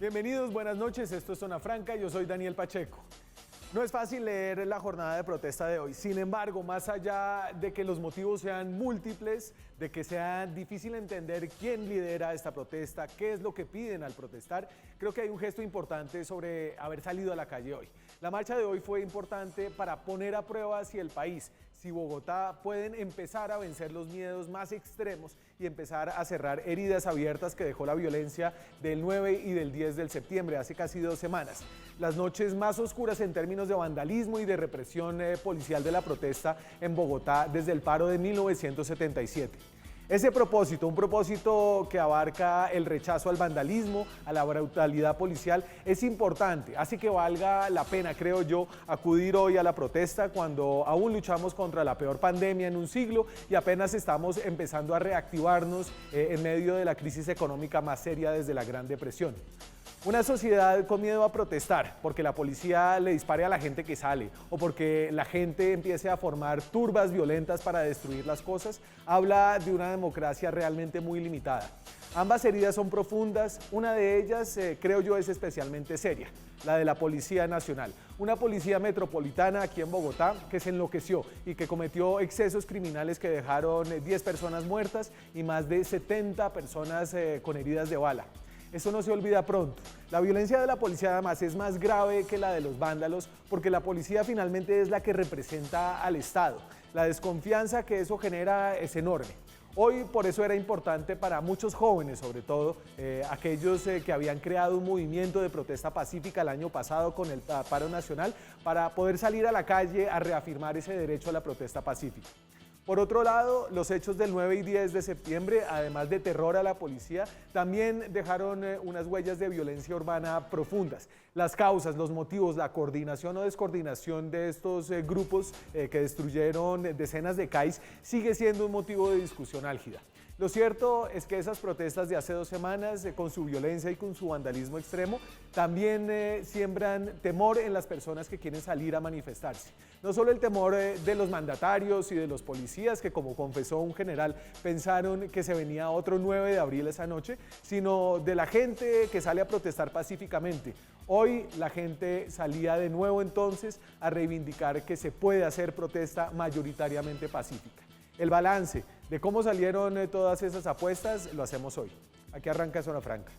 Bienvenidos, buenas noches, esto es Zona Franca, yo soy Daniel Pacheco. No es fácil leer la jornada de protesta de hoy, sin embargo, más allá de que los motivos sean múltiples, de que sea difícil entender quién lidera esta protesta, qué es lo que piden al protestar, creo que hay un gesto importante sobre haber salido a la calle hoy. La marcha de hoy fue importante para poner a prueba si el país, si Bogotá pueden empezar a vencer los miedos más extremos y empezar a cerrar heridas abiertas que dejó la violencia del 9 y del 10 de septiembre, hace casi 2 semanas. Las noches más oscuras en términos de vandalismo y de represión policial de la protesta en Bogotá desde el paro de 1977. Ese propósito, un propósito que abarca el rechazo al vandalismo, a la brutalidad policial, es importante, así que valga la pena, creo yo, acudir hoy a la protesta cuando aún luchamos contra la peor pandemia en un siglo y apenas estamos empezando a reactivarnos en medio de la crisis económica más seria desde la Gran Depresión. Una sociedad con miedo a protestar porque la policía le dispare a la gente que sale o porque la gente empiece a formar turbas violentas para destruir las cosas, habla de una democracia realmente muy limitada. Ambas heridas son profundas, una de ellas creo yo es especialmente seria, la de la Policía Nacional. Una policía metropolitana aquí en Bogotá que se enloqueció y que cometió excesos criminales que dejaron 10 personas muertas y más de 70 personas con heridas de bala. Eso no se olvida pronto. La violencia de la policía además es más grave que la de los vándalos porque la policía finalmente es la que representa al Estado. La desconfianza que eso genera es enorme. Hoy por eso era importante para muchos jóvenes, sobre todo aquellos que habían creado un movimiento de protesta pacífica el año pasado con el paro nacional, para poder salir a la calle a reafirmar ese derecho a la protesta pacífica. Por otro lado, los hechos del 9 y 10 de septiembre, además de terror a la policía, también dejaron unas huellas de violencia urbana profundas. Las causas, los motivos, la coordinación o descoordinación de estos grupos que destruyeron decenas de CAIs sigue siendo un motivo de discusión álgida. Lo cierto es que esas protestas de hace 2 semanas, con su violencia y con su vandalismo extremo, también siembran temor en las personas que quieren salir a manifestarse. No solo el temor de los mandatarios y de los policías, que como confesó un general, pensaron que se venía otro 9 de abril esa noche, sino de la gente que sale a protestar pacíficamente. Hoy la gente salía de nuevo entonces a reivindicar que se puede hacer protesta mayoritariamente pacífica. El balance de cómo salieron todas esas apuestas lo hacemos hoy. Aquí arranca Zona Franca.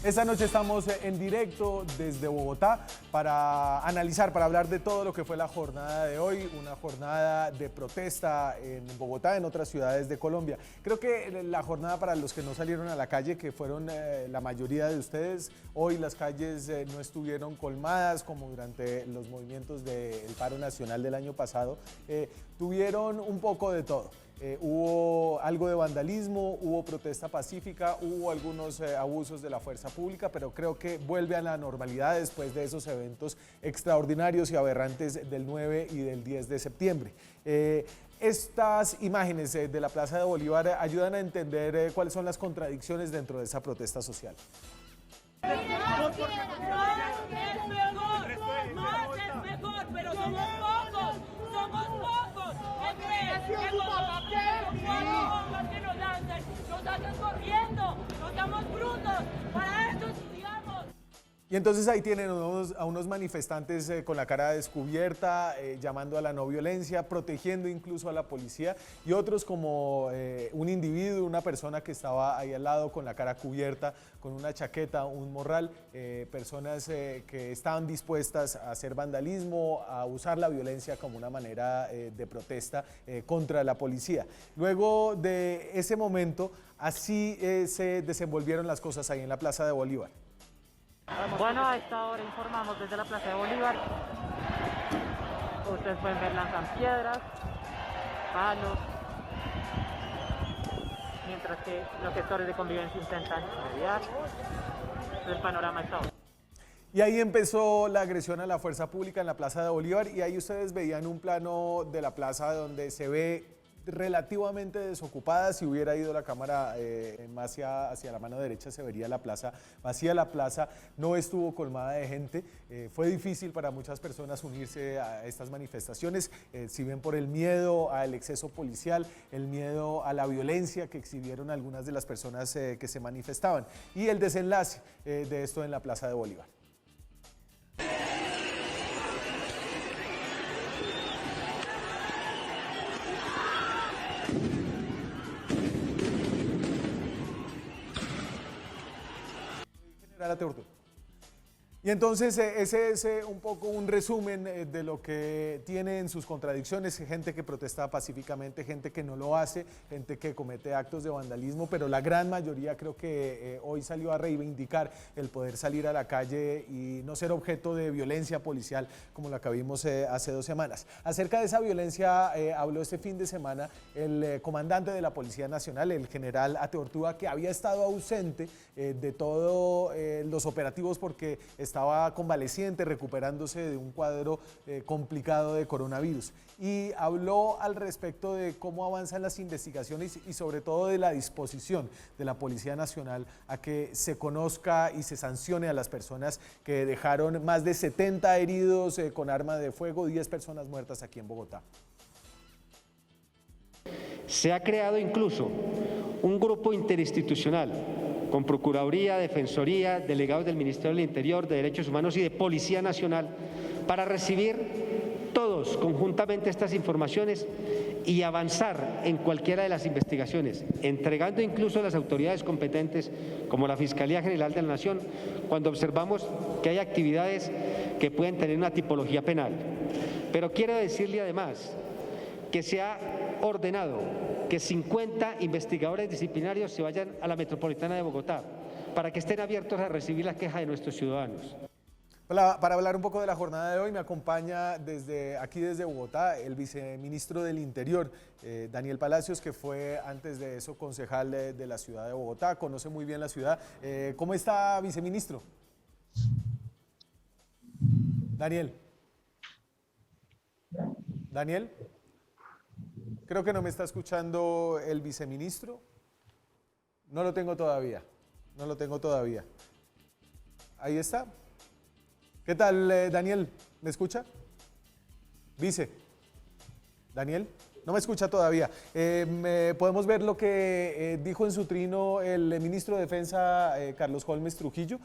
Esta noche estamos en directo desde Bogotá para analizar, para hablar de todo lo que fue la jornada de hoy, una jornada de protesta en Bogotá, en otras ciudades de Colombia. Creo que la jornada, para los que no salieron a la calle, que fueron la mayoría de ustedes, hoy las calles no estuvieron colmadas como durante los movimientos del paro nacional del año pasado, tuvieron un poco de todo. Hubo algo de vandalismo, hubo protesta pacífica, hubo algunos abusos de la fuerza pública, pero creo que vuelve a la normalidad después de esos eventos extraordinarios y aberrantes del 9 y del 10 de septiembre. Estas imágenes de la Plaza de Bolívar ayudan a entender cuáles son las contradicciones dentro de esa protesta social. Más es mejor, pero somos pocos. Que nos hacen corriendo, nos damos brutos, para eso estudiamos. Y entonces ahí tienen a unos manifestantes con la cara descubierta, llamando a la no violencia, protegiendo incluso a la policía, y otros como un individuo, una persona que estaba ahí al lado con la cara cubierta, con una chaqueta, un morral, personas que estaban dispuestas a hacer vandalismo, a usar la violencia como una manera de protesta contra la policía. Luego de ese momento, así se desenvolvieron las cosas ahí en la Plaza de Bolívar. Bueno, a esta hora informamos desde la Plaza de Bolívar. Ustedes pueden ver, lanzan piedras, palos, mientras que los sectores de convivencia intentan mediar. El panorama está hoy. Y ahí empezó la agresión a la fuerza pública en la Plaza de Bolívar y ahí ustedes veían un plano de la plaza donde se ve relativamente desocupada. Si hubiera ido la cámara más hacia la mano derecha se vería la plaza vacía. La plaza no estuvo colmada de gente. Fue difícil para muchas personas unirse a estas manifestaciones, si bien por el miedo al exceso policial, el miedo a la violencia que exhibieron algunas de las personas que se manifestaban. Y el desenlace de esto en la Plaza de Bolívar. General Ateortúa. Y entonces ese es un poco un resumen de lo que tiene en sus contradicciones, gente que protesta pacíficamente, gente que no lo hace, gente que comete actos de vandalismo, pero la gran mayoría creo que hoy salió a reivindicar el poder salir a la calle y no ser objeto de violencia policial como la que vimos hace 2 semanas. Acerca de esa violencia habló este fin de semana el comandante de la Policía Nacional, el general Ateortúa, que había estado ausente de todos los operativos porque estaba convaleciente, recuperándose de un cuadro complicado de coronavirus. Y habló al respecto de cómo avanzan las investigaciones y sobre todo de la disposición de la Policía Nacional a que se conozca y se sancione a las personas que dejaron más de 70 heridos con arma de fuego, 10 personas muertas aquí en Bogotá. Se ha creado incluso un grupo interinstitucional con Procuraduría, Defensoría, delegados del Ministerio del Interior, de Derechos Humanos y de Policía Nacional, para recibir todos conjuntamente estas informaciones y avanzar en cualquiera de las investigaciones, entregando incluso a las autoridades competentes, como la Fiscalía General de la Nación, cuando observamos que hay actividades que pueden tener una tipología penal. Pero quiero decirle además que se ha ordenado que 50 investigadores disciplinarios se vayan a la Metropolitana de Bogotá para que estén abiertos a recibir las quejas de nuestros ciudadanos. Para hablar un poco de la jornada de hoy me acompaña desde Bogotá el viceministro del Interior, Daniel Palacios, que fue antes de eso concejal de la ciudad de Bogotá, conoce muy bien la ciudad. ¿Cómo está, viceministro? Daniel. Daniel. Creo que no me está escuchando el viceministro. No lo tengo todavía. No lo tengo todavía. Ahí está. ¿Qué tal, Daniel? ¿Me escucha? Vice. ¿Daniel? No me escucha todavía. Podemos ver lo que dijo en su trino el ministro de Defensa, Carlos Holmes Trujillo,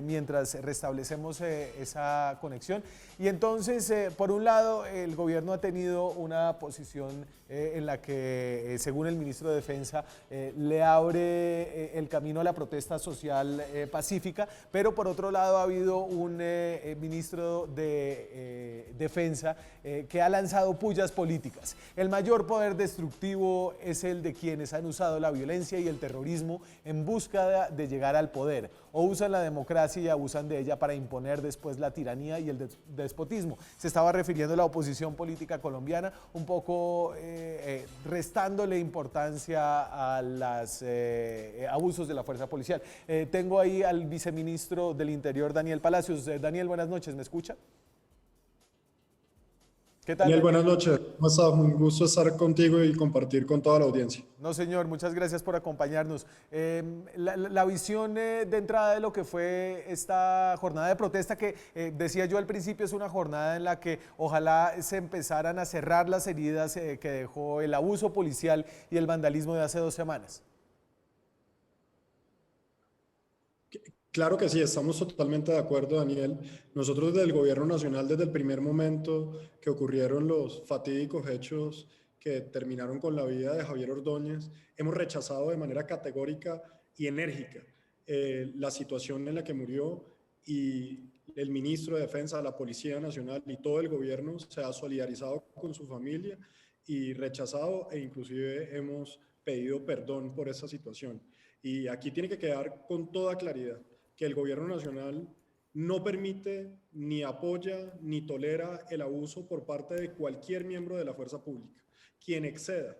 mientras restablecemos esa conexión. Y entonces, por un lado, el gobierno ha tenido una posición en la que, según el ministro de Defensa, le abre el camino a la protesta social pacífica, pero por otro lado ha habido un ministro de Defensa que ha lanzado pullas políticas. El mayor poder destructivo es el de quienes han usado la violencia y el terrorismo en búsqueda de llegar al poder. O usan la democracia y abusan de ella para imponer después la tiranía y el despotismo. Se estaba refiriendo a la oposición política colombiana, un poco restándole importancia a los abusos de la fuerza policial. Tengo ahí al viceministro del Interior, Daniel Palacios. Daniel, buenas noches, ¿me escucha? ¿Qué tal? Daniel, buenas noches. ¿Cómo estás? Un gusto estar contigo y compartir con toda la audiencia. No, señor, muchas gracias por acompañarnos. La visión de entrada de lo que fue esta jornada de protesta, que decía yo al principio, es una jornada en la que ojalá se empezaran a cerrar las heridas que dejó el abuso policial y el vandalismo de hace 2 semanas. Claro que sí, estamos totalmente de acuerdo, Daniel. Nosotros desde el Gobierno Nacional, desde el primer momento que ocurrieron los fatídicos hechos que terminaron con la vida de Javier Ordóñez, hemos rechazado de manera categórica y enérgica la situación en la que murió, y el ministro de Defensa, la Policía Nacional y todo el gobierno se ha solidarizado con su familia y rechazado, e inclusive hemos pedido perdón por esa situación. Y aquí tiene que quedar con toda claridad que el gobierno nacional no permite, ni apoya, ni tolera el abuso por parte de cualquier miembro de la fuerza pública. Quien exceda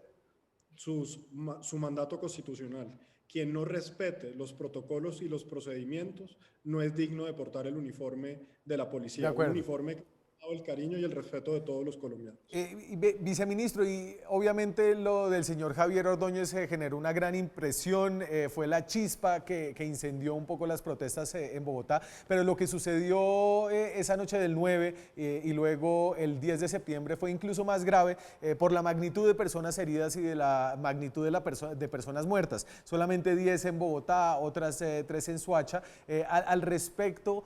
su mandato constitucional, quien no respete los protocolos y los procedimientos no es digno de portar el uniforme de la policía. De acuerdo. Un uniforme que ha dado el cariño y el respeto de todos los colombianos. Viceministro, y obviamente lo del señor Javier Ordóñez generó una gran impresión, fue la chispa que incendió un poco las protestas en Bogotá, pero lo que sucedió esa noche del 9 y luego el 10 de septiembre fue incluso más grave por la magnitud de personas heridas y de la magnitud de personas muertas. Solamente 10 en Bogotá, otras 3 en Soacha. Al respecto,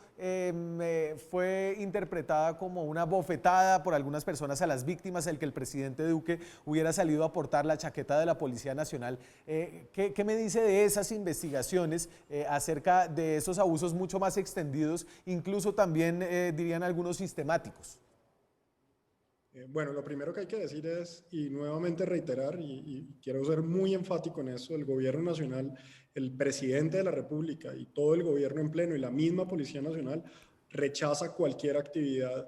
fue interpretada como una bofetada por algunas personas a las víctimas el que el presidente Duque hubiera salido a portar la chaqueta de la Policía Nacional. ¿Qué me dice de esas investigaciones acerca de esos abusos mucho más extendidos, incluso también dirían algunos sistemáticos? Bueno, lo primero que hay que decir es, y nuevamente reiterar, y quiero ser muy enfático en eso, el gobierno nacional, el presidente de la República y todo el gobierno en pleno y la misma Policía Nacional rechaza cualquier actividad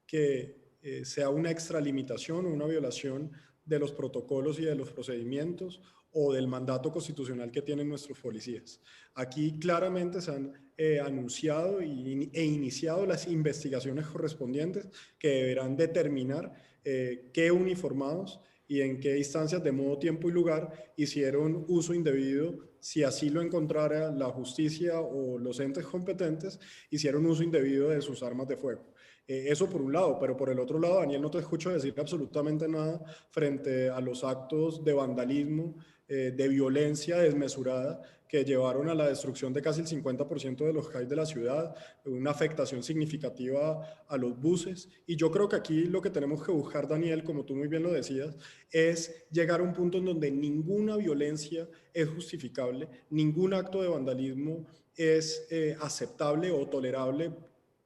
que sea una extralimitación o una violación de los protocolos y de los procedimientos o del mandato constitucional que tienen nuestros policías. Aquí claramente se han anunciado e iniciado las investigaciones correspondientes que deberán determinar qué uniformados y en qué instancias de modo, tiempo y lugar hicieron uso indebido, si así lo encontrara la justicia o los entes competentes, hicieron uso indebido de sus armas de fuego. Eso por un lado, pero por el otro lado, Daniel, no te escucho decir absolutamente nada frente a los actos de vandalismo, de violencia desmesurada que llevaron a la destrucción de casi el 50% de los CAI de la ciudad, una afectación significativa a los buses. Y yo creo que aquí lo que tenemos que buscar, Daniel, como tú muy bien lo decías, es llegar a un punto en donde ninguna violencia es justificable, ningún acto de vandalismo es aceptable o tolerable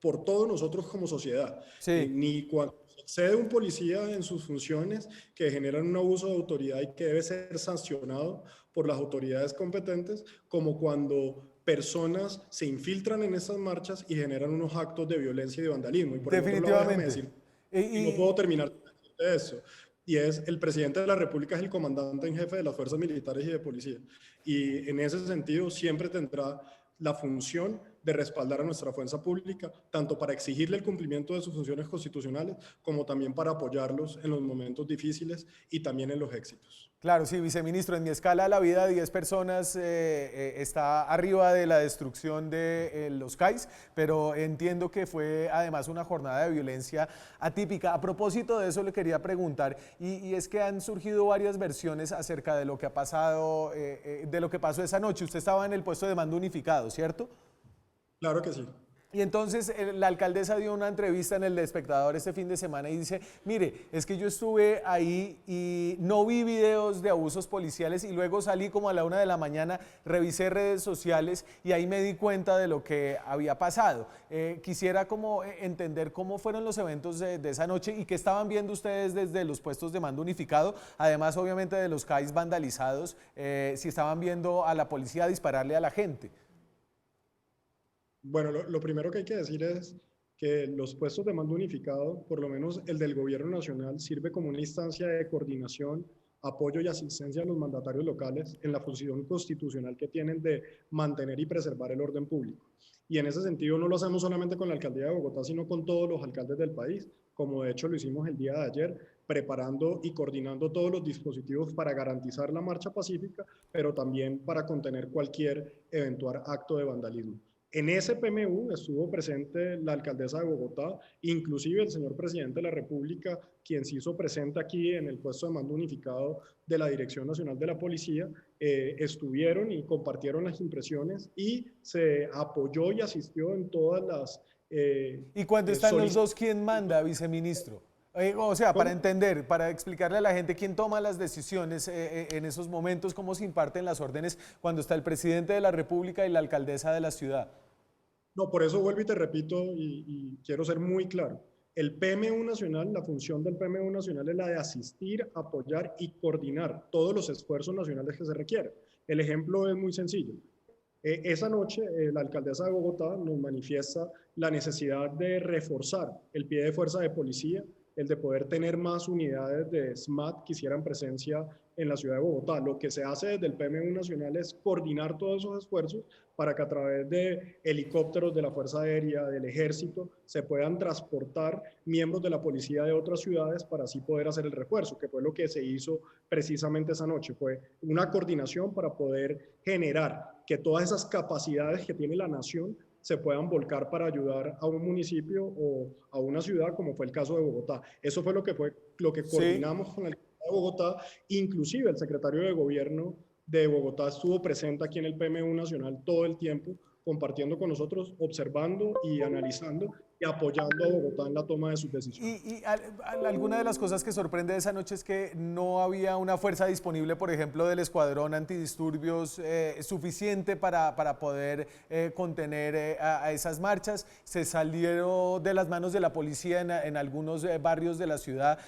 por todos nosotros como sociedad. Sí. Ni cuando excede un policía en sus funciones que generan un abuso de autoridad y que debe ser sancionado por las autoridades competentes, como cuando personas se infiltran en esas marchas y generan unos actos de violencia y de vandalismo. Y por el otro lado, déjame decir, y no puedo terminar de eso, y es el presidente de la República es el comandante en jefe de las fuerzas militares y de policía. Y en ese sentido siempre tendrá la función de respaldar a nuestra fuerza pública, tanto para exigirle el cumplimiento de sus funciones constitucionales, como también para apoyarlos en los momentos difíciles y también en los éxitos. Claro, sí, viceministro, en mi escala la vida de 10 personas está arriba de la destrucción de los CAIs, pero entiendo que fue además una jornada de violencia atípica. A propósito de eso le quería preguntar, y es que han surgido varias versiones acerca de lo que ha pasado, de lo que pasó esa noche. Usted estaba en el puesto de mando unificado, ¿cierto? Claro que sí. Y entonces la alcaldesa dio una entrevista en El Espectador este fin de semana y dice, mire, es que yo estuve ahí y no vi videos de abusos policiales y luego salí como a la 1 de la mañana, revisé redes sociales y ahí me di cuenta de lo que había pasado. Quisiera como entender cómo fueron los eventos de esa noche y qué estaban viendo ustedes desde los puestos de mando unificado, además obviamente de los CAIs vandalizados, si estaban viendo a la policía dispararle a la gente. Bueno, lo primero que hay que decir es que los puestos de mando unificado, por lo menos el del gobierno nacional, sirve como una instancia de coordinación, apoyo y asistencia a los mandatarios locales en la función constitucional que tienen de mantener y preservar el orden público. Y en ese sentido no lo hacemos solamente con la alcaldía de Bogotá, sino con todos los alcaldes del país, como de hecho lo hicimos el día de ayer, preparando y coordinando todos los dispositivos para garantizar la marcha pacífica, pero también para contener cualquier eventual acto de vandalismo. En ese PMU estuvo presente la alcaldesa de Bogotá, inclusive el señor presidente de la República, quien se hizo presente aquí en el puesto de mando unificado de la Dirección Nacional de la Policía, estuvieron y compartieron las impresiones y se apoyó y asistió en todas las... ¿Y cuando están los dos, quién manda, viceministro? O sea, para entender, para explicarle a la gente quién toma las decisiones en esos momentos, cómo se imparten las órdenes cuando está el presidente de la República y la alcaldesa de la ciudad. No, por eso vuelvo y te repito y quiero ser muy claro. El PMU Nacional, la función del PMU Nacional es la de asistir, apoyar y coordinar todos los esfuerzos nacionales que se requieren. El ejemplo es muy sencillo. Esa noche la alcaldesa de Bogotá nos manifiesta la necesidad de reforzar el pie de fuerza de policía el de poder tener más unidades de SMAT que hicieran presencia en la ciudad de Bogotá. Lo que se hace desde el PMU Nacional es coordinar todos esos esfuerzos para que a través de helicópteros de la Fuerza Aérea, del Ejército, se puedan transportar miembros de la policía de otras ciudades para así poder hacer el refuerzo, que fue lo que se hizo precisamente esa noche. Fue una coordinación para poder generar que todas esas capacidades que tiene la nación se puedan volcar para ayudar a un municipio o a una ciudad, como fue el caso de Bogotá. Eso fue lo que coordinamos con el de Bogotá. Inclusive el secretario de Gobierno de Bogotá estuvo presente aquí en el PMU Nacional todo el tiempo, compartiendo con nosotros, observando y analizando y apoyando a Bogotá en la toma de sus decisiones. Alguna de las cosas que sorprende de esa noche es que no había una fuerza disponible, por ejemplo, del escuadrón antidisturbios suficiente para poder contener a esas marchas. Se salieron de las manos de la policía en algunos barrios de la ciudad,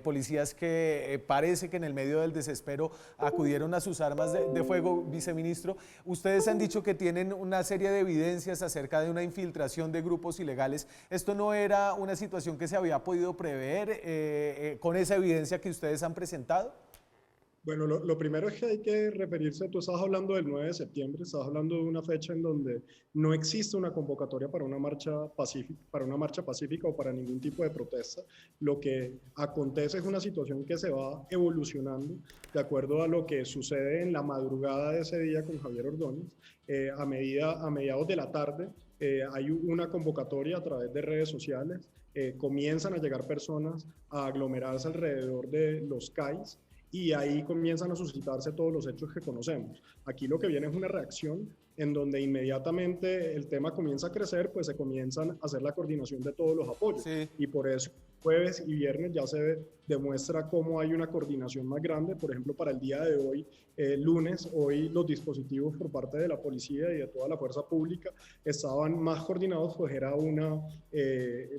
policías que parece que en el medio del desespero acudieron a sus armas de fuego. Viceministro, ustedes han dicho que tienen una serie de evidencias acerca de una infiltración de grupos ilegales. ¿Esto no era una situación que se había podido prever con esa evidencia que ustedes han presentado? Bueno, lo primero es que hay que referirse, tú estabas hablando del 9 de septiembre, estabas hablando de una fecha en donde no existe una convocatoria para una marcha pacífica o para ningún tipo de protesta. Lo que acontece es una situación que se va evolucionando de acuerdo a lo que sucede en la madrugada de ese día con Javier Ordóñez. A mediados de la tarde hay una convocatoria a través de redes sociales, comienzan a llegar personas a aglomerarse alrededor de los CAIs, y ahí comienzan a suscitarse todos los hechos que conocemos. Aquí lo que viene es una reacción en donde inmediatamente el tema comienza a crecer, pues se comienzan a hacer la coordinación de todos los apoyos. Sí. Y por eso jueves y viernes ya se demuestra cómo hay una coordinación más grande. Por ejemplo, para el día de hoy, lunes, hoy los dispositivos por parte de la policía y de toda la fuerza pública estaban más coordinados, pues era una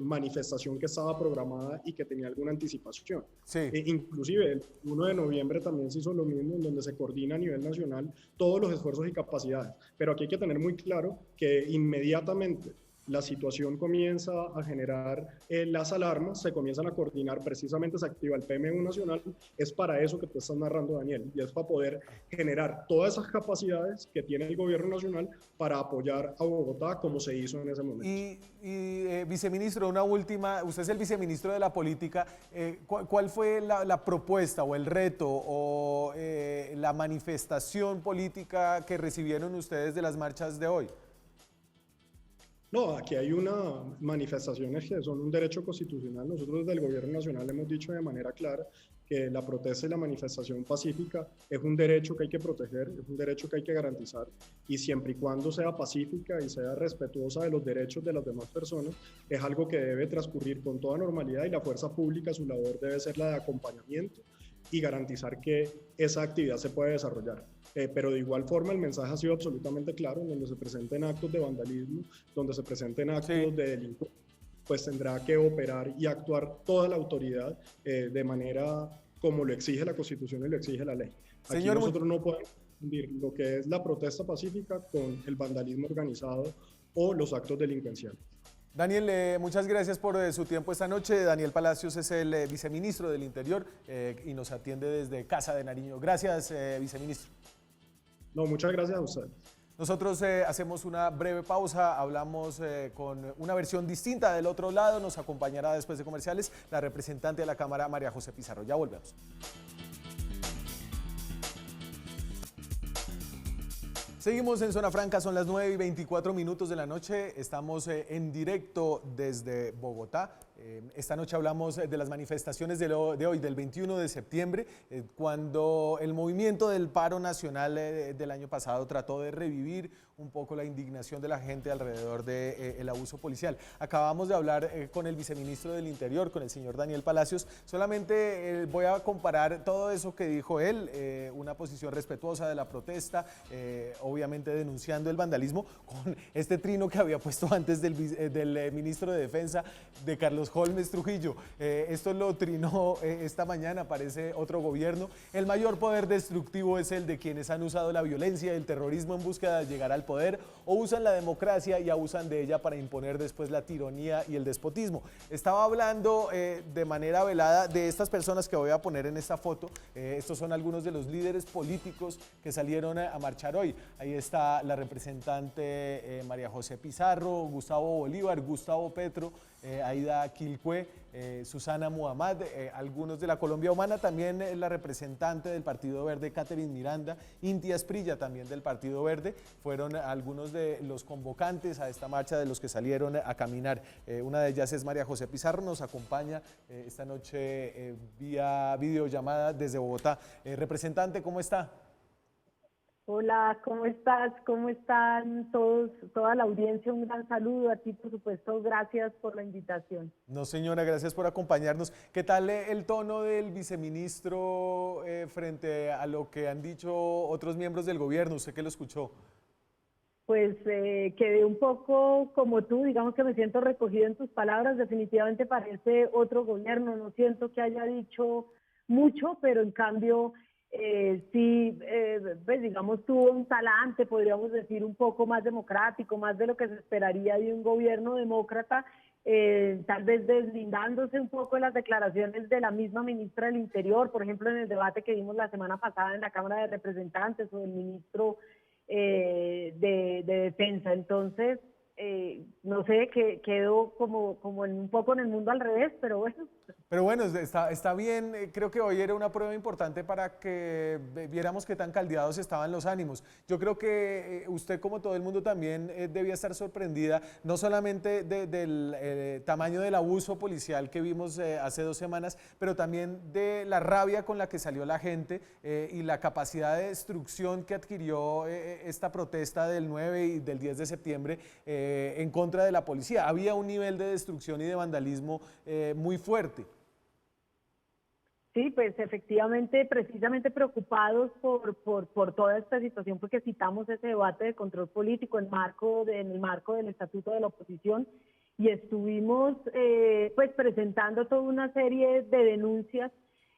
manifestación que estaba programada y que tenía alguna anticipación. Sí. Inclusive el 1 de noviembre también se hizo lo mismo, en donde se coordina a nivel nacional todos los esfuerzos y capacidades. Pero aquí hay que tener muy claro que inmediatamente la situación comienza a generar las alarmas, se comienzan a coordinar, precisamente se activa el PMU Nacional, es para eso que tú estás narrando, Daniel, y es para poder generar todas esas capacidades que tiene el gobierno nacional para apoyar a Bogotá como se hizo en ese momento. Viceministro, una última, usted es el viceministro de la política, ¿cuál fue la propuesta o el reto o la manifestación política que recibieron ustedes de las marchas de hoy? No, aquí hay unas manifestaciones que son un derecho constitucional. Nosotros desde el Gobierno Nacional hemos dicho de manera clara que la protesta y la manifestación pacífica es un derecho que hay que proteger, es un derecho que hay que garantizar, y siempre y cuando sea pacífica y sea respetuosa de los derechos de las demás personas, es algo que debe transcurrir con toda normalidad, y la fuerza pública, su labor debe ser la de acompañamiento y garantizar que esa actividad se puede desarrollar. Pero de igual forma el mensaje ha sido absolutamente claro: en donde se presenten actos de vandalismo, donde se presenten actos de delincuencia, pues tendrá que operar y actuar toda la autoridad de manera como lo exige la Constitución y lo exige la ley. Aquí nosotros no podemos confundir lo que es la protesta pacífica con el vandalismo organizado o los actos delincuenciales. Daniel, muchas gracias por su tiempo esta noche. Daniel Palacios es el viceministro del Interior y nos atiende desde Casa de Nariño. Gracias, viceministro. No, muchas gracias a ustedes. Nosotros hacemos una breve pausa, hablamos con una versión distinta del otro lado. Nos acompañará después de comerciales la representante de la Cámara, María José Pizarro. Ya volvemos. Seguimos en Zona Franca, son las 9:24 de la noche, estamos en directo desde Bogotá. Esta noche hablamos de las manifestaciones de hoy, del 21 de septiembre, cuando el movimiento del paro nacional del año pasado trató de revivir un poco la indignación de la gente alrededor del abuso policial. Acabamos de hablar con el viceministro del Interior, con el señor Daniel Palacios. Solamente voy a comparar todo eso que dijo él, una posición respetuosa de la protesta, obviamente denunciando el vandalismo, con este trino que había puesto antes del ministro de Defensa, de Carlos los Holmes Trujillo. Esto lo trinó esta mañana, parece otro gobierno. El mayor poder destructivo es el de quienes han usado la violencia y el terrorismo en búsqueda de llegar al poder, o usan la democracia y abusan de ella para imponer después la tiranía y el despotismo. Estaba hablando de manera velada de estas personas que voy a poner en esta foto. Estos son algunos de los líderes políticos que salieron a marchar hoy. Ahí está la representante María José Pizarro, Gustavo Bolívar, Gustavo Petro, Aida Quilcue, Susana Muhammad, algunos de la Colombia Humana, también la representante del Partido Verde, Catherine Miranda, Inti Asprilla, también del Partido Verde, fueron algunos de los convocantes a esta marcha, de los que salieron a caminar. Una de ellas es María José Pizarro, nos acompaña esta noche vía videollamada desde Bogotá. Representante, ¿cómo está? Hola, ¿cómo estás? ¿Cómo están todos, toda la audiencia? Un gran saludo a ti, por supuesto, gracias por la invitación. No, señora, gracias por acompañarnos. ¿Qué tal el tono del viceministro frente a lo que han dicho otros miembros del gobierno? ¿Usted qué lo escuchó? Pues quedé un poco como tú, digamos que me siento recogido en tus palabras, definitivamente parece otro gobierno, no siento que haya dicho mucho, pero en cambio sí, pues digamos tuvo un talante, podríamos decir un poco más democrático, más de lo que se esperaría de un gobierno demócrata, tal vez deslindándose un poco de las declaraciones de la misma ministra del Interior, por ejemplo en el debate que vimos la semana pasada en la Cámara de Representantes o el ministro de Defensa. Entonces, no sé, que quedó como un poco en el mundo al revés, pero bueno. Pero bueno, está bien, creo que hoy era una prueba importante para que viéramos qué tan caldeados estaban los ánimos. Yo creo que usted, como todo el mundo, también debía estar sorprendida, no solamente del tamaño del abuso policial que vimos hace 2 semanas, pero también de la rabia con la que salió la gente y la capacidad de destrucción que adquirió esta protesta del 9 y del 10 de septiembre en contra de la policía. Había un nivel de destrucción y de vandalismo muy fuerte. Sí, pues efectivamente, precisamente preocupados por toda esta situación, porque citamos ese debate de control político en el marco del Estatuto de la Oposición y estuvimos pues presentando toda una serie de denuncias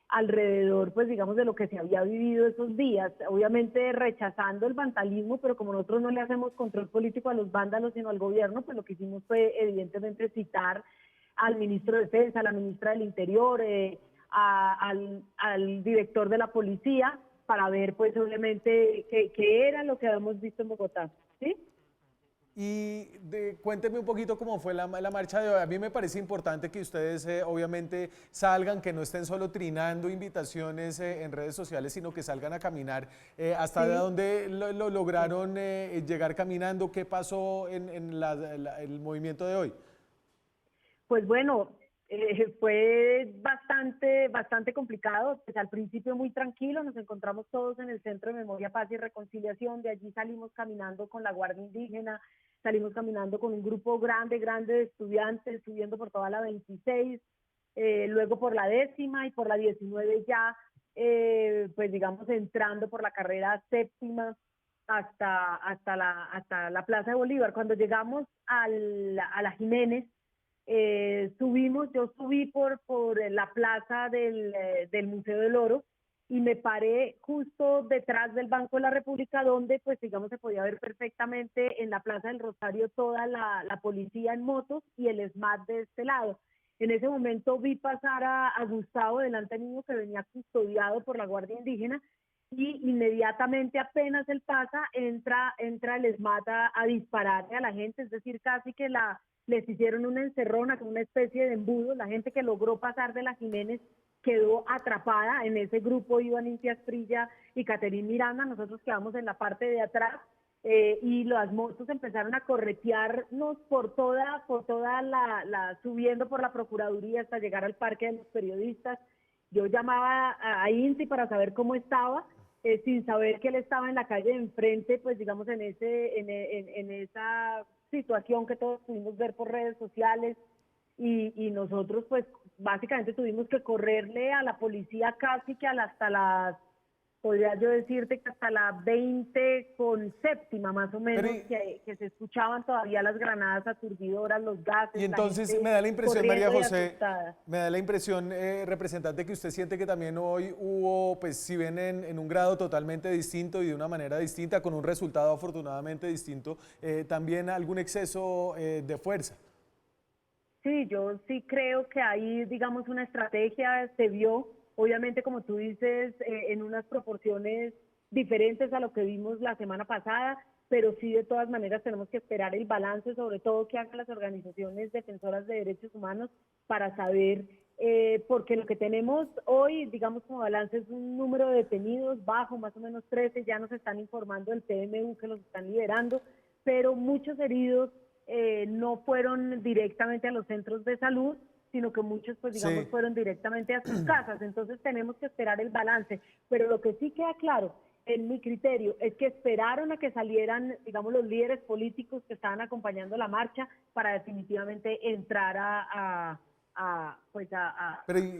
alrededor, pues digamos, de lo que se había vivido esos días, obviamente rechazando el vandalismo, pero como nosotros no le hacemos control político a los vándalos, sino al gobierno, pues lo que hicimos fue evidentemente citar al ministro de Defensa, a la ministra del Interior, al director de la policía, para ver pues obviamente qué era lo que habíamos visto en Bogotá, ¿sí? Y cuénteme un poquito cómo fue la marcha de hoy. A mí me parece importante que ustedes obviamente salgan, que no estén solo trinando invitaciones en redes sociales, sino que salgan a caminar. ¿Hasta Sí. dónde lo lograron llegar caminando? ¿Qué pasó en el movimiento de hoy? Pues bueno, fue bastante complicado, pues al principio muy tranquilo, nos encontramos todos en el Centro de Memoria, Paz y Reconciliación, de allí salimos caminando con la Guardia Indígena, salimos caminando con un grupo grande de estudiantes, subiendo por toda la 26, luego por la 10ª y por la 19 ya, pues digamos entrando por la carrera 7ª hasta la Plaza de Bolívar. Cuando llegamos a la Jiménez, yo subí por la plaza del Museo del Oro y me paré justo detrás del Banco de la República, donde pues digamos se podía ver perfectamente en la Plaza del Rosario toda la policía en motos y el SMAT de este lado. En ese momento vi pasar a Gustavo delante mío, que venía custodiado por la Guardia Indígena, y inmediatamente apenas él pasa, entra el SMAT a dispararle a la gente, es decir, casi que les hicieron una encerrona con una especie de embudo. La gente que logró pasar de la Jiménez quedó atrapada. En ese grupo iban Inti Asprilla y Catherine Miranda, nosotros quedamos en la parte de atrás, y las motos empezaron a corretearnos por toda subiendo por la Procuraduría hasta llegar al Parque de los Periodistas. Yo llamaba a Inti para saber cómo estaba, sin saber que él estaba en la calle de enfrente, pues digamos en esa situación que todos pudimos ver por redes sociales, y nosotros pues básicamente tuvimos que correrle a la policía casi que hasta las podría yo decirte que hasta la 20 con séptima más o menos, Pero que se escuchaban todavía las granadas aturdidoras, los gases. y entonces la gente me da la impresión, María corriendo y José, asustada. me da la impresión, representante, que usted siente que también hoy hubo, pues si ven en un grado totalmente distinto y de una manera distinta, con un resultado afortunadamente distinto, también algún exceso de fuerza. Sí, yo sí creo que ahí, digamos, una estrategia se vio, obviamente, como tú dices, en unas proporciones diferentes a lo que vimos la semana pasada, pero sí, de todas maneras, tenemos que esperar el balance, sobre todo que hagan las organizaciones defensoras de derechos humanos, para saber, porque lo que tenemos hoy, digamos, como balance es un número de detenidos bajo, más o menos 13, ya nos están informando del PMU que los están liberando, pero muchos heridos no fueron directamente a los centros de salud, sino que muchos, pues digamos, Sí. fueron directamente a sus casas. Entonces tenemos que esperar el balance. Pero lo que sí queda claro, en mi criterio, es que esperaron a que salieran, digamos, los líderes políticos que estaban acompañando la marcha para definitivamente entrar Pero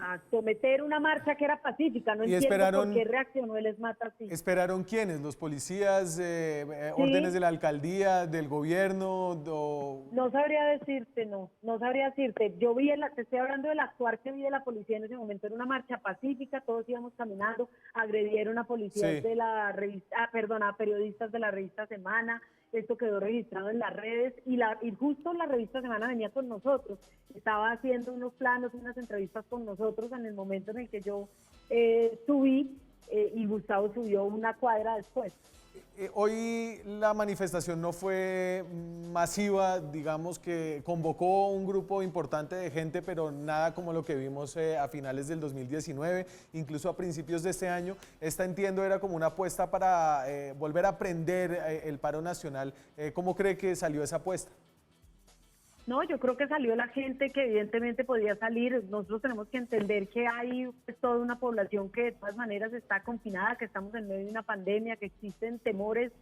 a someter una marcha que era pacífica. No y entiendo por esperaron, qué reaccionó el ESMAD así. ¿esperaron quiénes? ¿Los policías, órdenes de la alcaldía, del gobierno? No sabría decirte, no sabría decirte. Yo vi, te estoy hablando del actuar que vi de la policía en ese momento, era una marcha pacífica, todos íbamos caminando, agredieron a policías Sí. de la revista, a periodistas de la revista Semana, esto quedó registrado en las redes y justo la revista Semana venía con nosotros, estaba haciendo unos planos, unas entrevistas con nosotros en el momento en el que yo subí y Gustavo subió una cuadra después. Hoy la manifestación no fue masiva, digamos que convocó un grupo importante de gente, pero nada como lo que vimos a finales del 2019, incluso a principios de este año. Esta, entiendo, era como una apuesta para volver a prender el paro nacional. ¿Cómo cree que salió esa apuesta? No, yo creo que salió la gente que evidentemente podía salir. Nosotros tenemos que entender que hay pues, toda una población que de todas maneras está confinada, que estamos en medio de una pandemia, que existen temores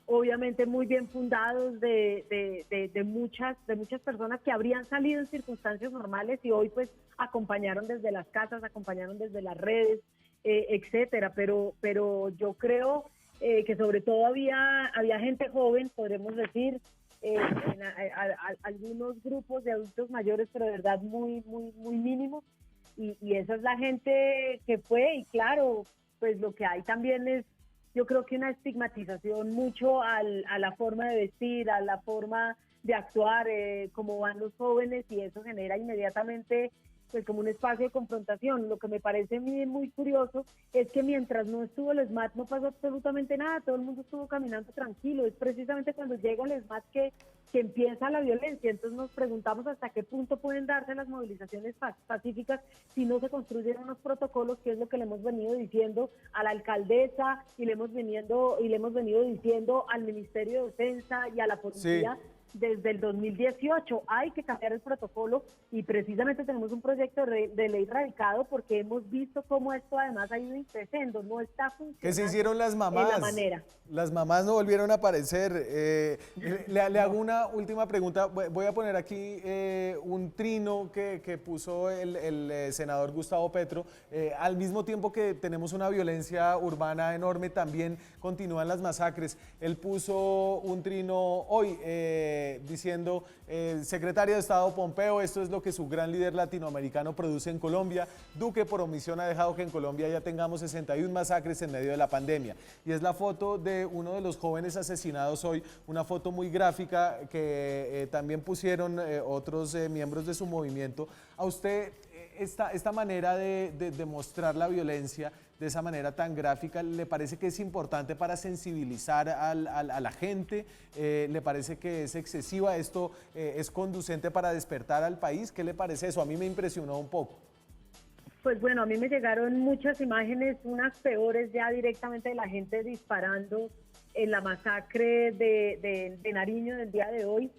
obviamente muy bien fundados de muchas personas que habrían salido en circunstancias normales y hoy pues acompañaron desde las casas, acompañaron desde las redes, etcétera. Pero yo creo que sobre todo había gente joven, podremos decir, algunos grupos de adultos mayores, pero de verdad muy mínimos, y esa es la gente que fue, y claro, pues lo que hay también es, yo creo que una estigmatización mucho a la forma de vestir, a la forma de actuar, como van los jóvenes, y eso genera inmediatamente pues como un espacio de confrontación. Lo que me parece a mí muy curioso es que mientras no estuvo el ESMAD no pasó absolutamente nada, todo el mundo estuvo caminando tranquilo. Es precisamente cuando llega el ESMAD que empieza la violencia. Entonces nos preguntamos hasta qué punto pueden darse las movilizaciones pacíficas si no se construyen unos protocolos, que es lo que le hemos venido diciendo a la alcaldesa y le hemos venido diciendo al Ministerio de Defensa y a la policía. Sí. Desde el 2018 hay que cambiar el protocolo y precisamente tenemos un proyecto de ley radicado porque hemos visto cómo esto además ha ido creciendo, no está funcionando. ¿Qué se hicieron las mamás? De la manera. Las mamás no volvieron a aparecer. Le hago una última pregunta. Voy a poner aquí un trino que puso el senador Gustavo Petro. Al mismo tiempo que tenemos una violencia urbana enorme, también continúan las masacres. Él puso un trino hoy diciendo, secretario de Estado Pompeo, esto es lo que su gran líder latinoamericano produce en Colombia. Duque por omisión ha dejado que en Colombia ya tengamos 61 masacres en medio de la pandemia. Y es la foto de uno de los jóvenes asesinados hoy, una foto muy gráfica que también pusieron otros miembros de su movimiento. ¿A usted esta manera de mostrar la violencia de esa manera tan gráfica, le parece que es importante para sensibilizar a la gente? ¿Le parece que es excesiva? ¿Esto es conducente para despertar al país? ¿Qué le parece eso? A mí me impresionó un poco. Pues bueno, a mí me llegaron muchas imágenes, unas peores ya directamente de la gente disparando en la masacre de Nariño del día de hoy.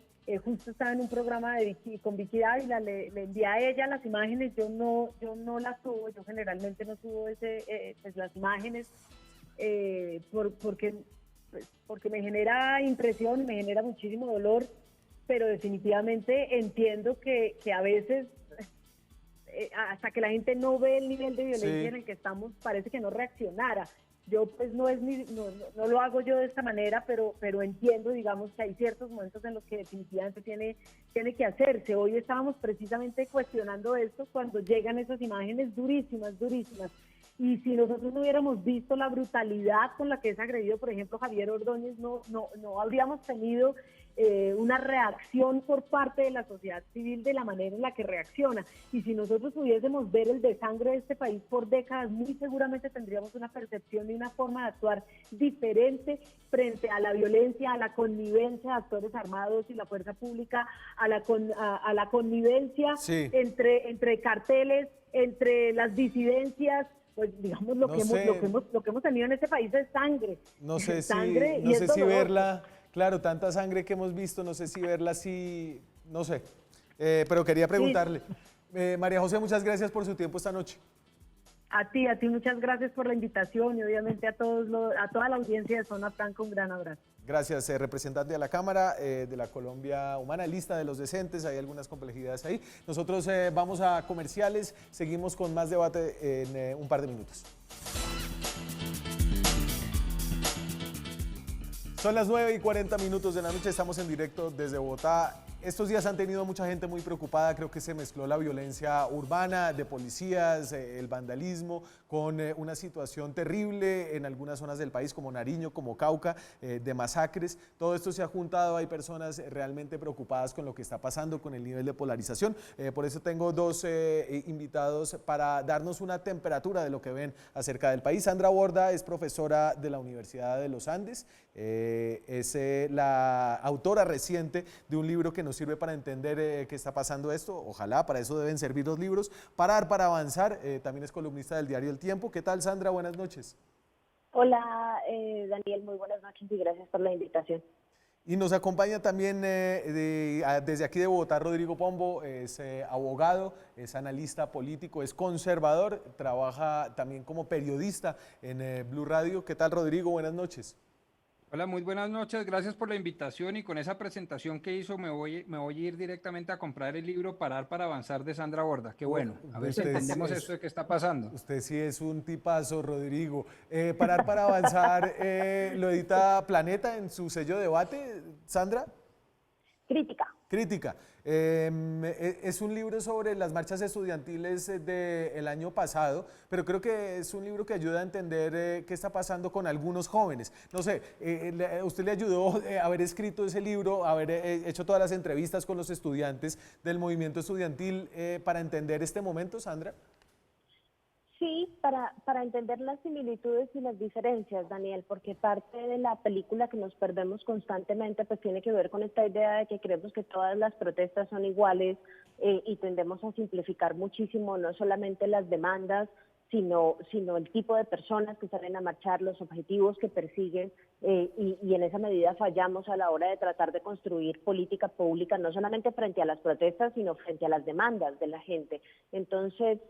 Justo estaba en un programa con Vicky Dávila, le envié a ella las imágenes. Yo no las subo, yo generalmente no subo pues las imágenes porque me genera impresión y me genera muchísimo dolor, pero definitivamente entiendo que a veces hasta que la gente no ve el nivel de violencia Sí. en el que estamos, parece que no reaccionara. Yo pues no lo hago yo de esta manera, pero entiendo, digamos, que hay ciertos momentos en los que definitivamente tiene que hacerse. Hoy estábamos precisamente cuestionando esto cuando llegan esas imágenes durísimas, durísimas. Y si nosotros no hubiéramos visto la brutalidad con la que es agredido, por ejemplo, Javier Ordóñez, no habríamos tenido una reacción por parte de la sociedad civil de la manera en la que reacciona. Y si nosotros pudiésemos ver el desangre de este país por décadas, muy seguramente tendríamos una percepción y una forma de actuar diferente frente a la violencia, a la connivencia de actores armados y la fuerza pública, a la connivencia Sí. entre carteles, entre las disidencias. Pues digamos lo No que sé. lo que hemos tenido en este país es sangre. No sé Sangre, no y es sé si doloroso. verla, claro, tanta sangre que hemos visto, no sé si verla así, no sé. Pero quería preguntarle. María José, muchas gracias por su tiempo esta noche. A ti muchas gracias por la invitación y obviamente a toda la audiencia de Zona Franca un gran abrazo. Gracias, representante de la Cámara de la Colombia Humana, lista de los decentes, hay algunas complejidades ahí. Nosotros vamos a comerciales, seguimos con más debate en un par de minutos. Son las 9:40 de la noche, estamos en directo desde Bogotá. Estos días han tenido mucha gente muy preocupada, creo que se mezcló la violencia urbana de policías, el vandalismo, con una situación terrible en algunas zonas del país como Nariño, como Cauca, de masacres. Todo esto se ha juntado, hay personas realmente preocupadas con lo que está pasando, con el nivel de polarización. Por eso tengo dos invitados para darnos una temperatura de lo que ven acerca del país. Sandra Borda es profesora de la Universidad de los Andes, es la autora reciente de un libro que nos sirve para entender qué está pasando esto. Ojalá, para eso deben servir los libros. Parar para avanzar, también es columnista del diario El Tiempo. ¿Qué tal, Sandra? Buenas noches. Hola, Daniel, muy buenas noches y gracias por la invitación. Y nos acompaña también desde aquí de Bogotá Rodrigo Pombo, es abogado, es analista político, es conservador, trabaja también como periodista en Blue Radio. ¿Qué tal, Rodrigo? Buenas noches. Hola, muy buenas noches, gracias por la invitación y con esa presentación que hizo me voy a ir directamente a comprar el libro Parar para Avanzar de Sandra Borda. Qué bueno, a ver si entendemos esto de qué está pasando. Usted sí es un tipazo, Rodrigo. Parar para avanzar, ¿lo edita Planeta en su sello Debate, Sandra? Crítica. Es un libro sobre las marchas estudiantiles del año pasado, pero creo que es un libro que ayuda a entender qué está pasando con algunos jóvenes. No sé, ¿usted le ayudó a haber escrito ese libro, haber hecho todas las entrevistas con los estudiantes del movimiento estudiantil para entender este momento, Sandra? Sí, para entender las similitudes y las diferencias, Daniel, porque parte de la película que nos perdemos constantemente pues tiene que ver con esta idea de que creemos que todas las protestas son iguales y tendemos a simplificar muchísimo no solamente las demandas, sino el tipo de personas que salen a marchar, los objetivos que persiguen y en esa medida fallamos a la hora de tratar de construir política pública, no solamente frente a las protestas, sino frente a las demandas de la gente. Entonces,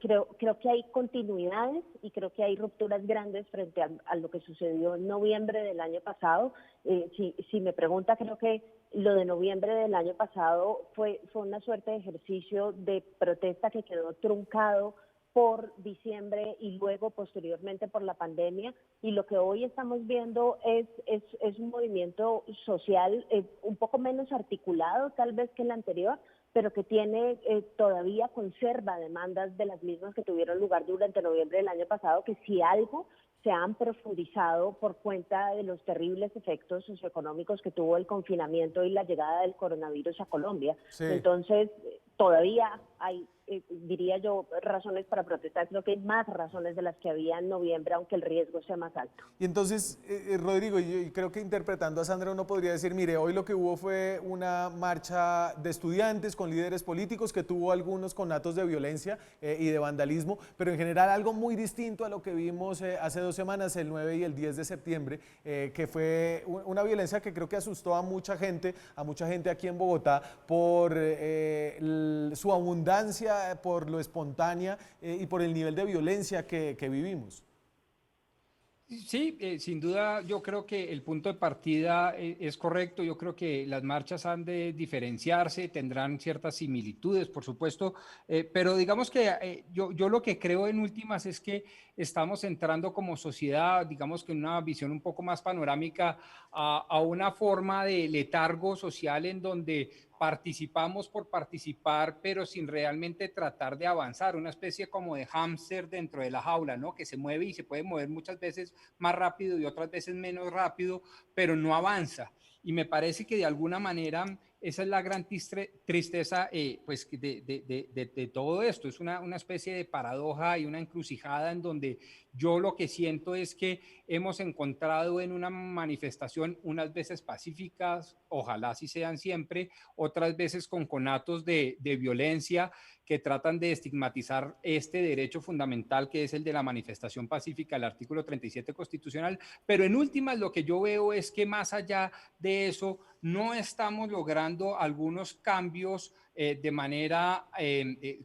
creo que hay continuidades y creo que hay rupturas grandes frente a lo que sucedió en noviembre del año pasado. Si me pregunta, creo que lo de noviembre del año pasado fue una suerte de ejercicio de protesta que quedó truncado por diciembre y luego posteriormente por la pandemia, y lo que hoy estamos viendo es un movimiento social un poco menos articulado tal vez que el anterior, pero que todavía conserva demandas de las mismas que tuvieron lugar durante noviembre del año pasado, que si algo se han profundizado por cuenta de los terribles efectos socioeconómicos que tuvo el confinamiento y la llegada del coronavirus a Colombia. Sí. Entonces, todavía hay, diría yo, razones para protestar. Creo que hay más razones de las que había en noviembre, aunque el riesgo sea más alto. Y entonces, Rodrigo, yo creo que interpretando a Sandra uno podría decir, mire, hoy lo que hubo fue una marcha de estudiantes con líderes políticos que tuvo algunos con actos de violencia y de vandalismo, pero en general algo muy distinto a lo que vimos hace 2 semanas, el 9 y el 10 de septiembre, que fue una violencia que creo que asustó a mucha gente aquí en Bogotá por su abundancia, por lo espontánea y por el nivel de violencia que vivimos. Sí, sin duda yo creo que el punto de partida es correcto. Yo creo que las marchas han de diferenciarse, tendrán ciertas similitudes, por supuesto, pero digamos que yo lo que creo en últimas es que estamos entrando como sociedad, digamos que en una visión un poco más panorámica, a una forma de letargo social en donde participamos por participar, pero sin realmente tratar de avanzar, una especie como de hámster dentro de la jaula, ¿no? Que se mueve y se puede mover muchas veces más rápido y otras veces menos rápido, pero no avanza. Y me parece que de alguna manera esa es la gran tristeza pues de todo esto. Es una especie de paradoja y una encrucijada en donde yo lo que siento es que hemos encontrado en una manifestación unas veces pacíficas, ojalá así sean siempre, otras veces con conatos de violencia que tratan de estigmatizar este derecho fundamental que es el de la manifestación pacífica, el artículo 37 constitucional, pero en últimas lo que yo veo es que más allá de eso no estamos logrando algunos cambios de manera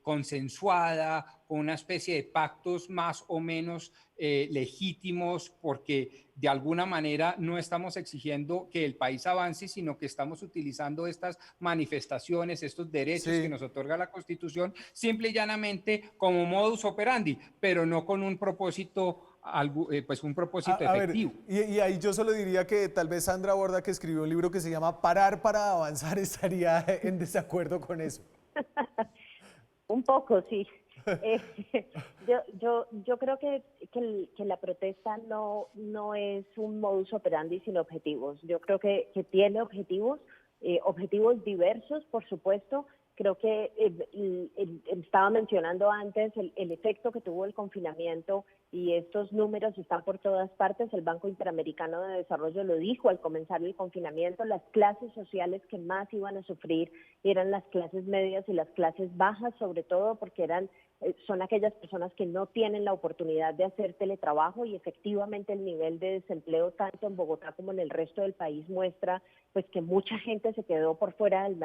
consensuada, con una especie de pactos más o menos legítimos, porque de alguna manera no estamos exigiendo que el país avance, sino que estamos utilizando estas manifestaciones, estos derechos que nos otorga la Constitución, simple y llanamente como modus operandi, pero no con un propósito pues un propósito efectivo. Y ahí yo solo diría que tal vez Sandra Borda, que escribió un libro que se llama Parar para avanzar, estaría en desacuerdo con eso. Un poco, sí. Yo creo que la protesta no es un modus operandi sin objetivos. Yo creo que tiene objetivos, objetivos diversos, por supuesto. Creo que estaba mencionando antes el efecto que tuvo el confinamiento y estos números están por todas partes. El Banco Interamericano de Desarrollo lo dijo al comenzar el confinamiento, las clases sociales que más iban a sufrir eran las clases medias y las clases bajas, sobre todo porque son aquellas personas que no tienen la oportunidad de hacer teletrabajo y efectivamente el nivel de desempleo tanto en Bogotá como en el resto del país muestra pues que mucha gente se quedó por fuera del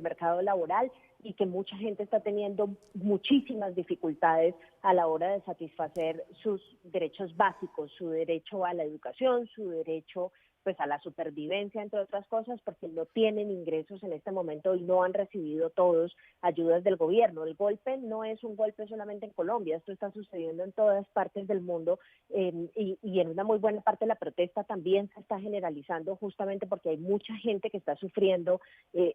mercado laboral y que mucha gente está teniendo muchísimas dificultades a la hora de satisfacer sus derechos básicos, su derecho a la educación, su derecho pues a la supervivencia, entre otras cosas, porque no tienen ingresos en este momento y no han recibido todos ayudas del gobierno. El golpe no es un golpe solamente en Colombia, esto está sucediendo en todas partes del mundo y en una muy buena parte de la protesta también se está generalizando justamente porque hay mucha gente que está sufriendo,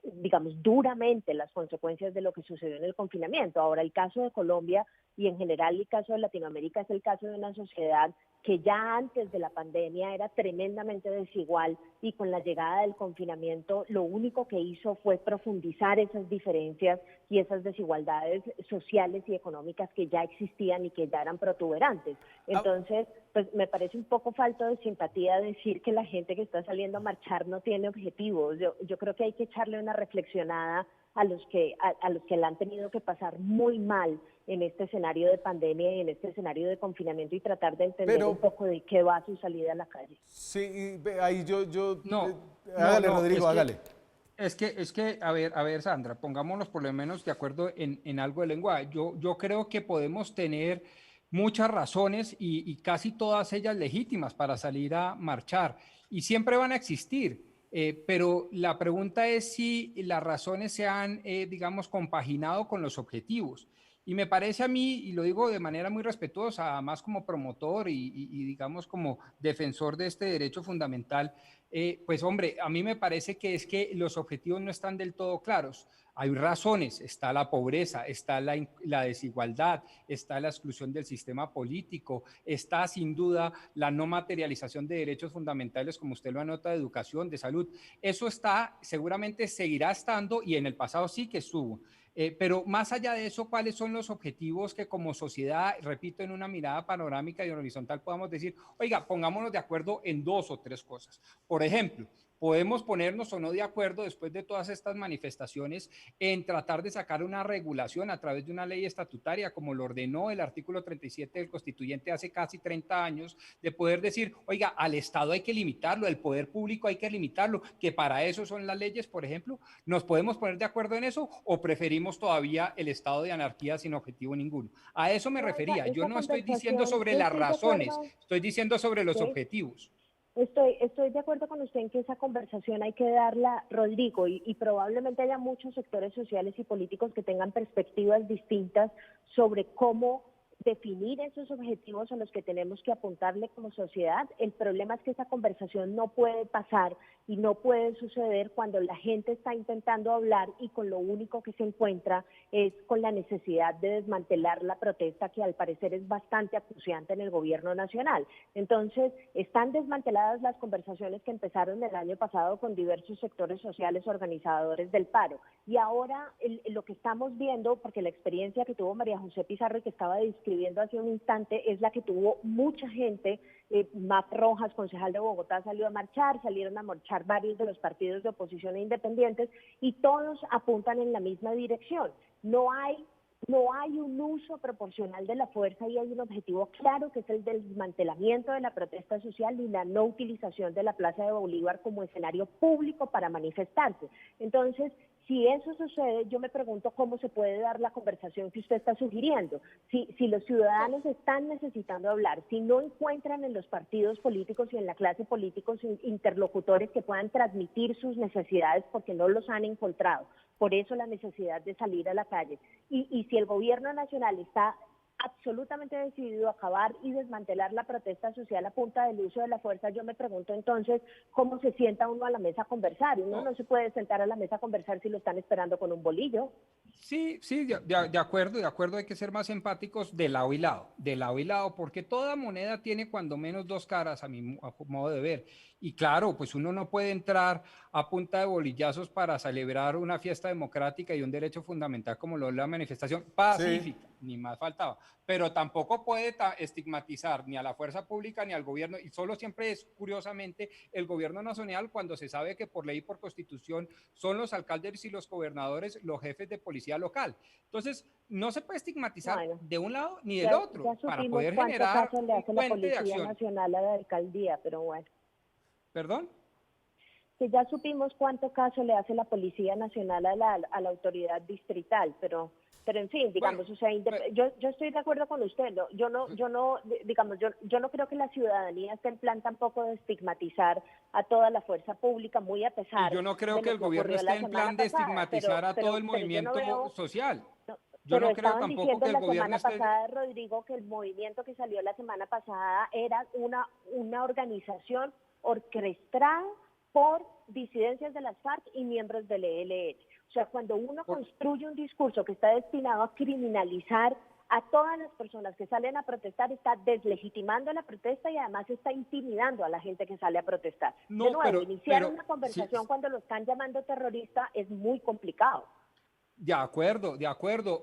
digamos, duramente las consecuencias de lo que sucedió en el confinamiento. Ahora, el caso de Colombia y en general el caso de Latinoamérica es el caso de una sociedad que ya antes de la pandemia era tremendamente desigual y con la llegada del confinamiento lo único que hizo fue profundizar esas diferencias y esas desigualdades sociales y económicas que ya existían y que ya eran protuberantes. Entonces, pues me parece un poco falto de simpatía decir que la gente que está saliendo a marchar no tiene objetivos. Yo creo que hay que echarle una reflexionada a los que la han tenido que pasar muy mal en este escenario de pandemia y en este escenario de confinamiento y tratar de entender un poco de qué va su salida a la calle. Sí, ahí yo hágale, Rodrigo, hágale. Es que, a ver, Sandra, pongámonos por lo menos de acuerdo en algo de lenguaje. Yo creo que podemos tener muchas razones y casi todas ellas legítimas para salir a marchar y siempre van a existir. Pero la pregunta es si las razones se han, digamos, compaginado con los objetivos. Y me parece a mí, y lo digo de manera muy respetuosa, más como promotor y digamos como defensor de este derecho fundamental, pues hombre, a mí me parece que es que los objetivos no están del todo claros. Hay razones, está la pobreza, está la desigualdad, está la exclusión del sistema político, está sin duda la no materialización de derechos fundamentales, como usted lo anota, de educación, de salud. Eso está, seguramente seguirá estando y en el pasado sí que estuvo. Pero más allá de eso, ¿cuáles son los objetivos que como sociedad, repito, en una mirada panorámica y horizontal podamos decir, oiga, pongámonos de acuerdo en 2 o 3 cosas? Por ejemplo, Podemos ponernos o no de acuerdo después de todas estas manifestaciones en tratar de sacar una regulación a través de una ley estatutaria, como lo ordenó el artículo 37 del Constituyente hace casi 30 años, de poder decir, oiga, al Estado hay que limitarlo, al poder público hay que limitarlo, que para eso son las leyes, por ejemplo. ¿Nos podemos poner de acuerdo en eso o preferimos todavía el estado de anarquía sin objetivo ninguno? A eso me refería. Yo no estoy diciendo sobre las razones, estoy diciendo sobre los objetivos. Estoy de acuerdo con usted en que esa conversación hay que darla, Rodrigo, y probablemente haya muchos sectores sociales y políticos que tengan perspectivas distintas sobre cómo definir esos objetivos a los que tenemos que apuntarle como sociedad. El problema es que esa conversación no puede pasar y no puede suceder cuando la gente está intentando hablar y con lo único que se encuentra es con la necesidad de desmantelar la protesta, que al parecer es bastante acuciante en el gobierno nacional. Entonces, están desmanteladas las conversaciones que empezaron el año pasado con diversos sectores sociales organizadores del paro. Y ahora lo que estamos viendo, porque la experiencia que tuvo María José Pizarro y que estaba describiendo hace un instante, es la que tuvo mucha gente. Map Rojas, concejal de Bogotá, salió a marchar, salieron a marchar varios de los partidos de oposición e independientes, y todos apuntan en la misma dirección. No hay un uso proporcional de la fuerza y hay un objetivo claro, que es el del desmantelamiento de la protesta social y la no utilización de la Plaza de Bolívar como escenario público para manifestarse. Entonces, si eso sucede, yo me pregunto cómo se puede dar la conversación que usted está sugiriendo. Si los ciudadanos están necesitando hablar, si no encuentran en los partidos políticos y en la clase políticos interlocutores que puedan transmitir sus necesidades porque no los han encontrado, por eso la necesidad de salir a la calle. Y si el gobierno nacional está absolutamente decidido a acabar y desmantelar la protesta social a punta del uso de la fuerza, yo me pregunto entonces cómo se sienta uno a la mesa a conversar. Uno no se puede sentar a la mesa a conversar si lo están esperando con un bolillo. Sí, de acuerdo, hay que ser más empáticos de lado y lado, porque toda moneda tiene cuando menos dos caras a mi modo de ver. Y claro, pues uno no puede entrar a punta de bolillazos para celebrar una fiesta democrática y un derecho fundamental como lo es la manifestación pacífica, sí, ni más faltaba, pero tampoco puede estigmatizar ni a la fuerza pública ni al gobierno, y solo siempre es, curiosamente, el gobierno nacional, cuando se sabe que por ley y por constitución son los alcaldes y los gobernadores los jefes de policía local. Entonces, no se puede estigmatizar de un lado ni del otro para poder generar un puente de acción. Nacional a la alcaldía, pero bueno. ¿Perdón? Que ya supimos cuánto caso le hace la Policía Nacional a la autoridad distrital, pero en fin, digamos, bueno, o sea, yo estoy de acuerdo con usted, ¿no? Yo no creo que la ciudadanía esté en plan tampoco de estigmatizar a toda la fuerza pública, muy a pesar. Y yo no creo que el gobierno esté en plan de estigmatizar a todo el movimiento social. Yo no creo tampoco que el gobierno esté... La semana pasada, Rodrigo, que el movimiento que salió la semana pasada era una organización orquestada por disidencias de las FARC y miembros del ELN. O sea, cuando uno construye un discurso que está destinado a criminalizar a todas las personas que salen a protestar, está deslegitimando la protesta y además está intimidando a la gente que sale a protestar. No, de nuevo, iniciar una conversación cuando lo están llamando terrorista es muy complicado. De acuerdo,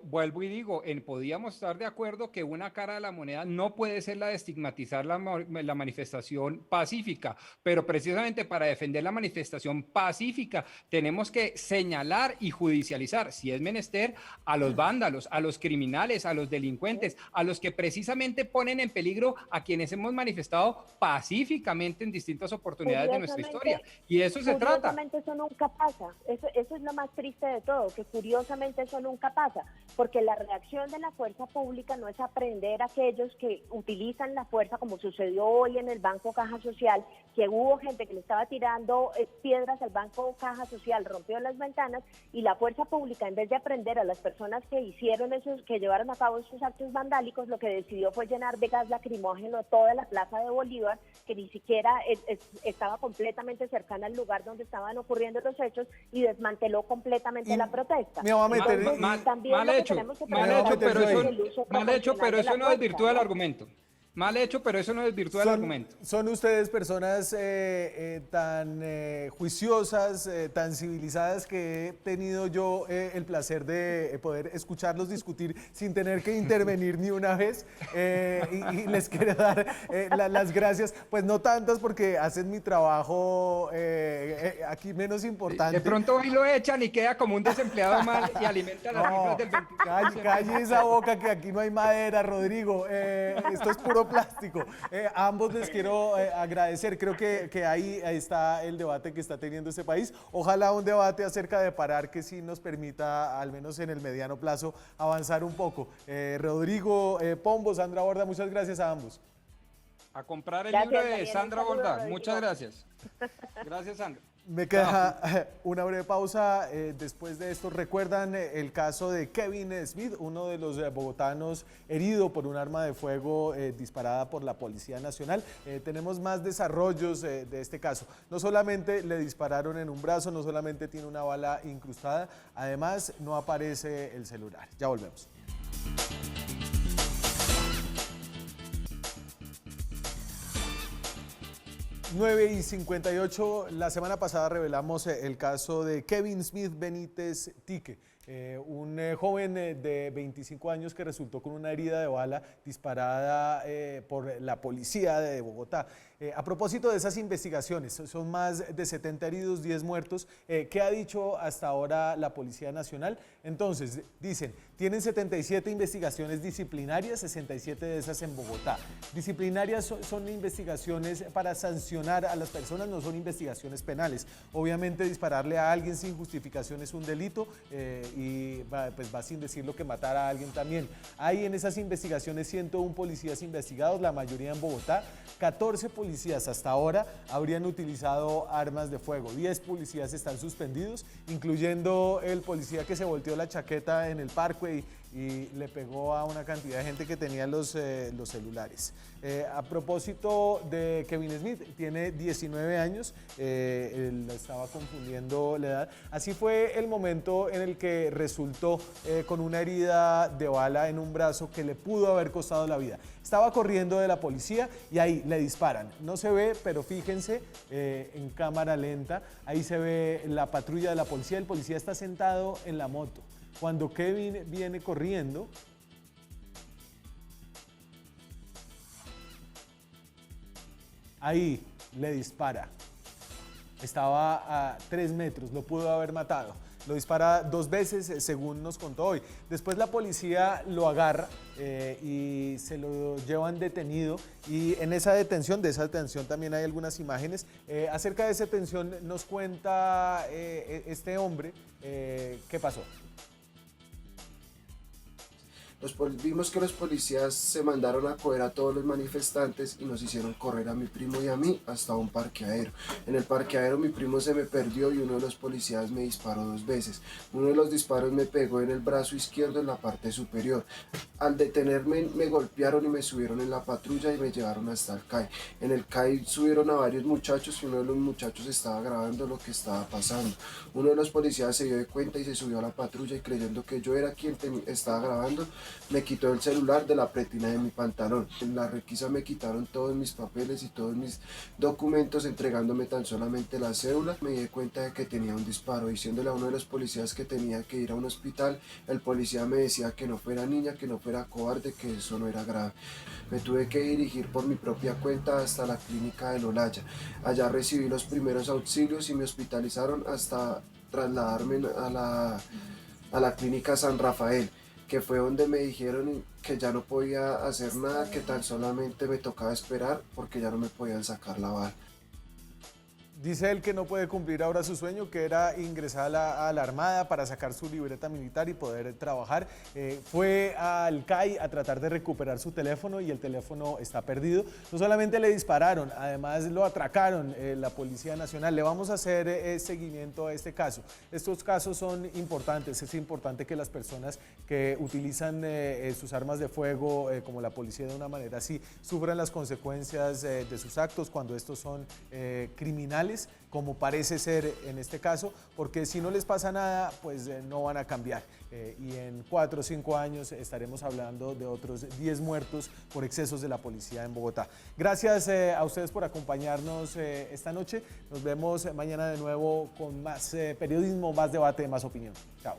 vuelvo y digo, podíamos estar de acuerdo que una cara de la moneda no puede ser la de estigmatizar la manifestación pacífica, pero precisamente para defender la manifestación pacífica tenemos que señalar y judicializar, si es menester, a los vándalos, a los criminales, a los delincuentes, a los que precisamente ponen en peligro a quienes hemos manifestado pacíficamente en distintas oportunidades de nuestra historia. Y eso se trata. Curiosamente eso nunca pasa, eso es lo más triste de todo, que curiosamente eso nunca pasa, porque la reacción de la fuerza pública no es aprender a aquellos que utilizan la fuerza, como sucedió hoy en el Banco Caja Social, que hubo gente que le estaba tirando piedras al Banco Caja Social, rompió las ventanas, y la fuerza pública, en vez de aprender a las personas que hicieron que llevaron a cabo esos actos vandálicos, lo que decidió fue llenar de gas lacrimógeno toda la Plaza de Bolívar, que ni siquiera estaba completamente cercana al lugar donde estaban ocurriendo los hechos, y desmanteló completamente la protesta. Mal hecho, pero eso no desvirtúa el argumento. Mal hecho, pero eso no desvirtúa el argumento. Son ustedes personas tan juiciosas, tan civilizadas, que he tenido yo el placer de poder escucharlos discutir sin tener que intervenir ni una vez. Y les quiero dar las gracias, pues no tantas porque hacen mi trabajo aquí menos importante. De pronto hoy lo echan y queda como un desempleado mal y alimenta las cifras del 25%. Calle esa boca, que aquí no hay madera, Rodrigo. Esto es puro plástico. A ambos les quiero agradecer. Creo que ahí está el debate que está teniendo este país. Ojalá un debate acerca de parar que sí nos permita, al menos en el mediano plazo, avanzar un poco. Rodrigo Pombo, Sandra Borda, muchas gracias a ambos. A comprar el Gracias, libro de Daniel. Sandra Un saludo, Borda. Rodrigo. Muchas gracias. Gracias, Sandra. Me queda una breve pausa. Después de esto, recuerdan el caso de Kevin Smith, uno de los bogotanos herido por un arma de fuego disparada por la Policía Nacional. Tenemos más desarrollos de este caso. No solamente le dispararon en un brazo, no solamente tiene una bala incrustada, además no aparece el celular. Ya volvemos. 9:58, la semana pasada revelamos el caso de Kevin Smith Benítez Tique, un joven de 25 años que resultó con una herida de bala disparada por la policía de Bogotá. A propósito de esas investigaciones, son más de 70 heridos, 10 muertos. ¿Qué ha dicho hasta ahora la Policía Nacional? Entonces, dicen, tienen 77 investigaciones disciplinarias, 67 de esas en Bogotá. Disciplinarias son investigaciones para sancionar a las personas, no son investigaciones penales. Obviamente dispararle a alguien sin justificación es un delito y va sin decirlo que matar a alguien también. Hay en esas investigaciones 101 policías investigados, la mayoría en Bogotá. 14 policías hasta ahora habrían utilizado armas de fuego. 10 policías están suspendidos, incluyendo el policía que se volteó la chaqueta en el Parkway y le pegó a una cantidad de gente que tenía los celulares. A propósito de Kevin Smith, tiene 19 años, él estaba confundiendo la edad. Así fue el momento en el que resultó con una herida de bala en un brazo que le pudo haber costado la vida. Estaba corriendo de la policía y ahí le disparan. No se ve, pero fíjense en cámara lenta, ahí se ve la patrulla de la policía. El policía está sentado en la moto. Cuando Kevin viene corriendo, ahí le dispara. Estaba a 3 metros, lo pudo haber matado. Lo dispara 2 veces, según nos contó hoy. Después la policía lo agarra y se lo llevan detenido. Y en esa detención, de esa detención también hay algunas imágenes. Acerca de esa detención nos cuenta este hombre qué pasó. Vimos que los policías se mandaron a coger a todos los manifestantes y nos hicieron correr a mi primo y a mí hasta un parqueadero. En el parqueadero mi primo se me perdió y uno de los policías me disparó 2 veces. Uno de los disparos me pegó en el brazo izquierdo en la parte superior. Al detenerme me golpearon y me subieron en la patrulla y me llevaron hasta el CAI. En el CAI subieron a varios muchachos y uno de los muchachos estaba grabando lo que estaba pasando. Uno de los policías se dio de cuenta y se subió a la patrulla y creyendo que yo era quien estaba grabando, me quitó el celular de la pretina de mi pantalón. En la requisa me quitaron todos mis papeles y todos mis documentos, entregándome tan solamente la cédula. Me di cuenta de que tenía un disparo, diciéndole a uno de los policías que tenía que ir a un hospital. El policía me decía que no fuera niña, que no fuera cobarde, que eso no era grave. Me tuve que dirigir por mi propia cuenta hasta la clínica de Olaya. Allá recibí los primeros auxilios y me hospitalizaron hasta trasladarme a la clínica San Rafael, que fue donde me dijeron que ya no podía hacer nada, que tan solamente me tocaba esperar porque ya no me podían sacar la bala. Dice él que no puede cumplir ahora su sueño, que era ingresar a la Armada para sacar su libreta militar y poder trabajar. Fue al CAI a tratar de recuperar su teléfono y el teléfono está perdido. No solamente le dispararon, además lo atracaron la Policía Nacional. Le vamos a hacer seguimiento a este caso. Estos casos son importantes. Es importante que las personas que utilizan sus armas de fuego, como la policía de una manera así, sufran las consecuencias de sus actos cuando estos son criminales. reales, como parece ser en este caso, porque si no les pasa nada, pues no van a cambiar. Y en 4 o 5 años estaremos hablando de otros 10 muertos por excesos de la policía en Bogotá. Gracias a ustedes por acompañarnos esta noche. Nos vemos mañana de nuevo con más periodismo, más debate, más opinión. Chao.